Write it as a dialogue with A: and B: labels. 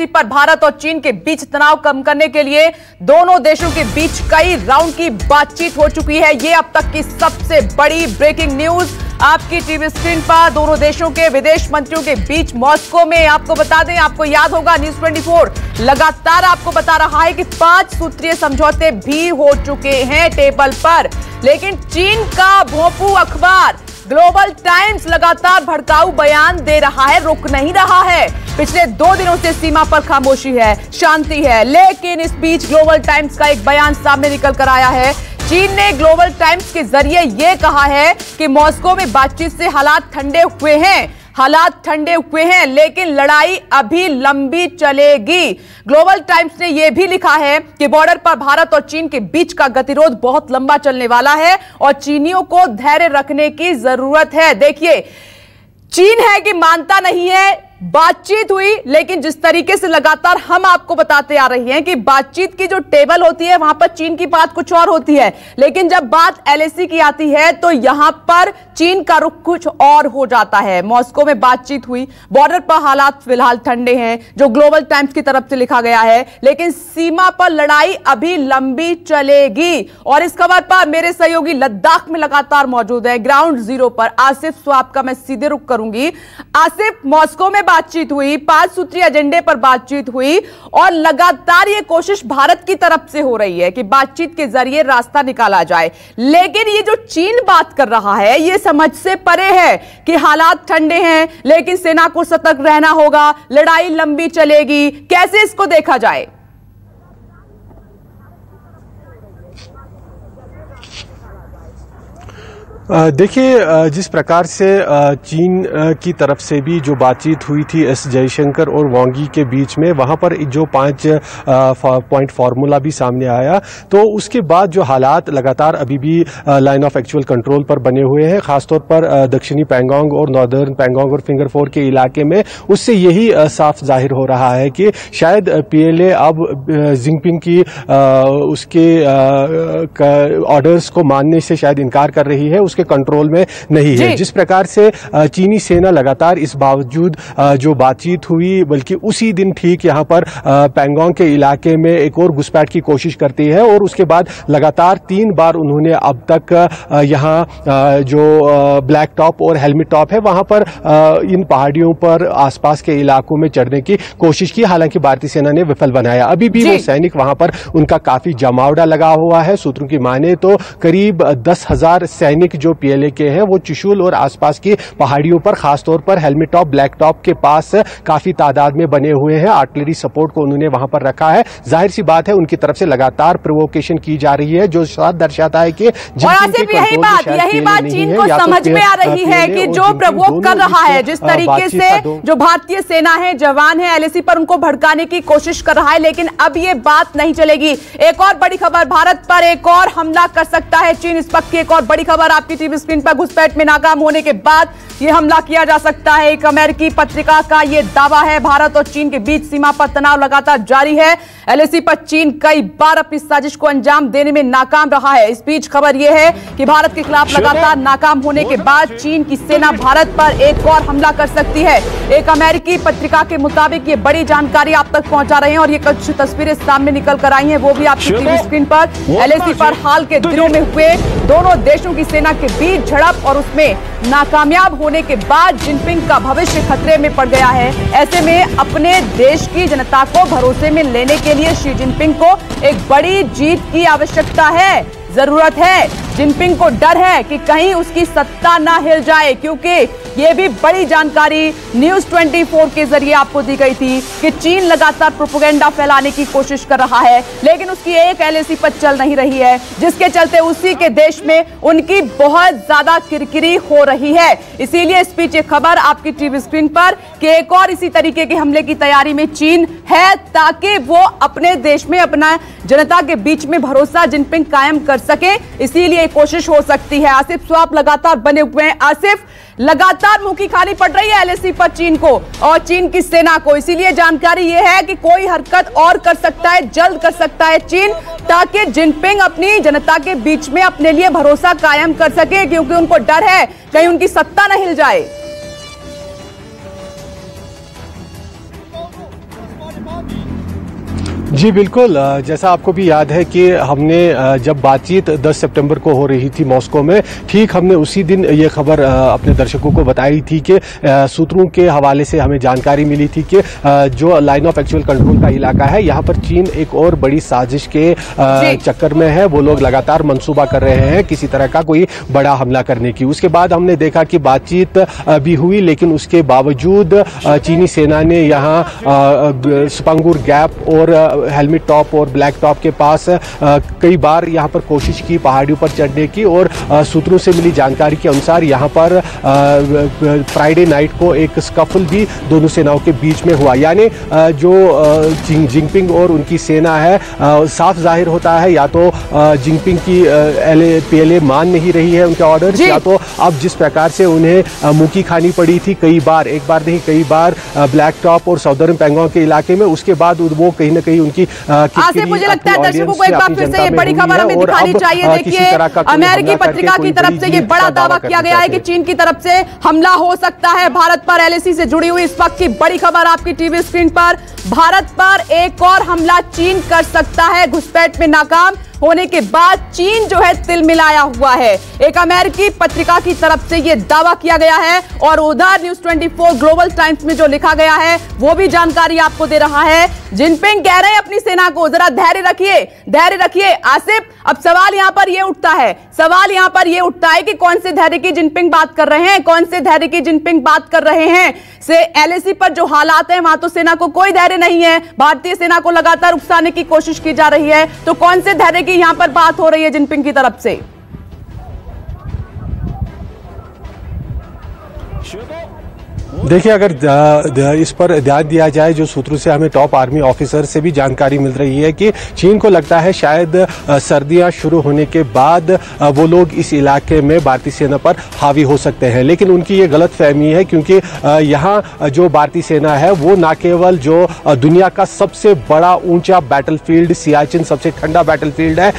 A: पर भारत और चीन के बीच तनाव कम करने के लिए दोनों देशों के बीच कई राउंड की बातचीत हो चुकी है। ये अब तक की सबसे बड़ी ब्रेकिंग न्यूज आपकी टीवी स्क्रीन पर। दोनों देशों के विदेश मंत्रियों के बीच मॉस्को में, आपको बता दें, आपको याद होगा न्यूज 24 लगातार आपको बता रहा है कि 5 सूत्रीय समझौते भी हो चुके हैं टेबल पर, लेकिन चीन का भोंपू अखबार ग्लोबल टाइम्स लगातार भड़काऊ बयान दे रहा है, रुक नहीं रहा है। पिछले 2 दिनों से सीमा पर खामोशी है, शांति है, लेकिन इस बीच ग्लोबल टाइम्स का एक बयान सामने निकल कर आया है। चीन ने ग्लोबल टाइम्स के जरिए यह कहा है कि मॉस्को में बातचीत से हालात ठंडे हुए हैं, लेकिन लड़ाई अभी लंबी चलेगी। ग्लोबल टाइम्स ने यह भी लिखा है कि बॉर्डर पर भारत और चीन के बीच का गतिरोध बहुत लंबा चलने वाला है और चीनियों को धैर्य रखने की जरूरत है। देखिए, चीन है कि मानता नहीं है, बातचीत हुई, लेकिन जिस तरीके से लगातार हम आपको बताते आ रही हैं कि बातचीत की जो टेबल होती है वहां पर चीन की बात कुछ और होती है, लेकिन जब बात एलएसी की आती है तो यहां पर चीन का रुख कुछ और हो जाता है। मॉस्को में बातचीत हुई, बॉर्डर पर हालात फिलहाल ठंडे हैं, जो ग्लोबल टाइम्स की तरफ से लिखा गया है, लेकिन सीमा पर लड़ाई अभी लंबी चलेगी। और इस खबर पर मेरे सहयोगी लद्दाख में लगातार मौजूद है, ग्राउंड जीरो पर आसिफ स्वाब का मैं सीधे रुख करूंगी। आसिफ, मॉस्को में बातचीत हुई, 5 सूत्रीय एजेंडे पर बातचीत हुई और लगातार यह कोशिश भारत की तरफ से हो रही है कि बातचीत के जरिए रास्ता निकाला जाए, लेकिन ये जो चीन बात कर रहा है ये समझ से परे है कि हालात ठंडे हैं, लेकिन सेना को सतर्क रहना होगा, लड़ाई लंबी चलेगी। कैसे इसको देखा जाए?
B: देखिए, जिस प्रकार से चीन की तरफ से भी जो बातचीत हुई थी एस जयशंकर और वांग यी के बीच में, वहां पर जो 5 पॉइंट फार्मूला भी सामने आया, तो उसके बाद जो हालात लगातार अभी भी लाइन ऑफ एक्चुअल कंट्रोल पर बने हुए हैं, खासतौर पर दक्षिणी पैंगोंग और नॉर्दर्न पैंगोंग और फिंगर 4 के इलाके में। उससे यही साफ जाहिर हो रहा है कि शायद पीएलए अब जिनपिंग की उसके ऑर्डर्स को मानने से शायद इनकार कर रही है, उसके कंट्रोल में नहीं है। जिस प्रकार से चीनी सेना लगातार इस बावजूद जो बातचीत हुई, बल्कि उसी दिन ठीक यहां पर पैंगोंग के इलाके में एक और घुसपैठ की कोशिश करती है और उसके बाद लगातार 3 बार उन्होंने अब तक यहां जो ब्लैक टॉप और हेलमेट टॉप है वहां पर इन पहाड़ियों पर आसपास के इलाकों में चढ़ने की कोशिश की, हालांकि भारतीय सेना ने विफल बनाया। अभी भी वो सैनिक वहां पर, उनका काफी जमावड़ा लगा हुआ है। सूत्रों की माने तो करीब 10,000 सैनिक जो पीएलए के हैं वो चुशूल और आसपास की पहाड़ियों पर, खासतौर पर हेलमेट टॉप, ब्लैक टॉप के पास काफी तादाद में बने हुए हैं। आर्टिलरी सपोर्ट को उन्होंने वहां पर रखा है। जाहिर सी बात है उनकी तरफ से लगातार प्रोवोकेशन की जा रही है, जो साथ दर्शाता है कि
A: यही बात चीन को समझ में आ रही है कि जो प्रवोक कर रहा है, जिस तरीके से जो भारतीय सेना है, जवान है, एलएसी पर उनको भड़काने की कोशिश कर रहा है, लेकिन अब ये बात नहीं चलेगी। एक और बड़ी खबर, भारत पर एक और हमला कर सकता है चीन। इस वक्त की एक और बड़ी खबर आपकी टीवी स्क्रीन पर, घुसपैठ में नाकाम होने के बाद यह हमला किया जा सकता है। एक अमेरिकी पत्रिका का यह दावा है। भारत और चीन के बीच सीमा पर तनाव लगातार जारी है। एलएसी पर चीन कई बार अपनी साजिश को अंजाम देने में नाकाम रहा है। इस बीच खबर यह है कि भारत के खिलाफ लगातार नाकाम होने के बाद चीन की सेना भारत पर एक और हमला कर सकती है। एक अमेरिकी पत्रिका के मुताबिक ये बड़ी जानकारी आप तक पहुंचा रहे हैं और ये कुछ तस्वीरें सामने निकल कर आई हैं, वो भी आपकी टीवी स्क्रीन पर। एलएसी पर हाल के दिनों में हुए दोनों देशों की सेना के बीच झड़प और उसमें नाकामयाब होने के बाद जिनपिंग का भविष्य खतरे में पड़ गया है। ऐसे में अपने देश की जनता को भरोसे में लेने के लिए शी जिनपिंग को एक बड़ी जीत की आवश्यकता है, जरूरत है। जिनपिंग को डर है कि कहीं उसकी सत्ता ना हिल जाए, क्योंकि यह भी बड़ी जानकारी न्यूज 24 के जरिए आपको दी गई थी कि चीन लगातार प्रोपेगेंडा फैलाने की कोशिश कर रहा है, लेकिन उसकी एक एलएसी पर चल नहीं रही है, जिसके चलते उसी के देश में उनकी बहुत ज्यादा किरकिरी हो रही है। इसीलिए इस बीच खबर आपकी टीवी स्क्रीन पर कि एक और इसी तरीके के हमले की तैयारी में चीन है, ताकि वो अपने देश में, अपना जनता के बीच में भरोसा जिनपिंग कायम कर सके। इसीलिए कोशिश हो सकती है। आसिफ स्वाब लगातार बने हुए हैं। आसिफ, लगातार मुंह की खानी पड़ रही है एलएसी पर चीन को और चीन की सेना को, इसीलिए जानकारी यह है कि कोई हरकत और कर सकता है, जल्द कर सकता है चीन, ताकि जिनपिंग अपनी जनता के बीच में अपने लिए भरोसा कायम कर सके, क्योंकि उनको डर है कहीं उनकी सत्ता न हिल जाए।
B: जी बिल्कुल, जैसा आपको भी याद है कि हमने जब बातचीत 10 सितंबर को हो रही थी मॉस्को में, ठीक हमने उसी दिन ये खबर अपने दर्शकों को बताई थी कि सूत्रों के हवाले से हमें जानकारी मिली थी कि जो लाइन ऑफ एक्चुअल कंट्रोल का इलाका है, यहाँ पर चीन एक और बड़ी साजिश के चक्कर में है। वो लोग लगातार मंसूबा कर रहे हैं किसी तरह का कोई बड़ा हमला करने की। उसके बाद हमने देखा कि बातचीत भी हुई, लेकिन उसके बावजूद चीनी सेना ने यहाँ स्पंगुर गैप और हेलमेट टॉप और ब्लैक टॉप के पास कई बार यहाँ पर कोशिश की पहाड़ियों पर चढ़ने की, और सूत्रों से मिली जानकारी के अनुसार यहाँ पर फ्राइडे नाइट को एक स्कफल भी दोनों सेनाओं के बीच में हुआ। यानी जो जिनपिंग और उनकी सेना है, साफ जाहिर होता है या तो जिनपिंग की पीएलए मान नहीं रही है उनके ऑर्डर, या तो अब जिस प्रकार से उन्हें मुंह खानी पड़ी थी कई बार, एक बार नहीं कई बार, ब्लैक टॉप और साउदर्न पैंगोंग के इलाके में, उसके बाद वो कहीं ना कहीं उनकी
A: आसिफ, मुझे लगता है दर्शकों को एक बार फिर से ये बड़ी खबर हमें दिखानी चाहिए। देखिए, अमेरिकी पत्रिका की तरफ से ये बड़ा दावा किया गया है कि चीन की तरफ से हमला हो सकता है भारत पर। एलएसी से जुड़ी हुई इस वक्त की बड़ी खबर आपकी टीवी स्क्रीन पर, भारत पर एक और हमला चीन कर सकता है। घुसपैठ में नाकाम होने के बाद चीन जो है तिलमिलाया हुआ है। एक अमेरिकी पत्रिका की तरफ से यह दावा किया गया है, और उधर न्यूज 24 ग्लोबल टाइम्स में जो लिखा गया है वो भी जानकारी आपको दे रहा है। जिनपिंग कह रहे हैं अपनी सेना को जरा धैर्य रखिए, धैर्य रखिए। आसिफ, अब सवाल यहां पर यह उठता है, कि कौन से धैर्य की जिनपिंग बात कर रहे हैं, कौन से धैर्य की जिनपिंग बात कर रहे हैं। से एलएसी पर जो हालात हैं वहां तो सेना को कोई धैर्य नहीं है, भारतीय सेना को लगातार उकसाने की कोशिश की जा रही है, तो कौन से धैर्य की यहां पर बात हो रही है जिनपिंग की तरफ से?
B: देखिए, अगर इस पर ध्यान दिया जाए, जो सूत्रों से हमें टॉप आर्मी ऑफिसर से भी जानकारी मिल रही है कि चीन को लगता है शायद सर्दियां शुरू होने के बाद वो लोग इस इलाके में भारतीय सेना पर हावी हो सकते हैं। लेकिन उनकी ये गलत फहमी है, क्योंकि यहाँ जो भारतीय सेना है वो न केवल जो दुनिया का सबसे बड़ा ऊंचा बैटलफील्ड सियाचिन सबसे ठंडा बैटलफील्ड है,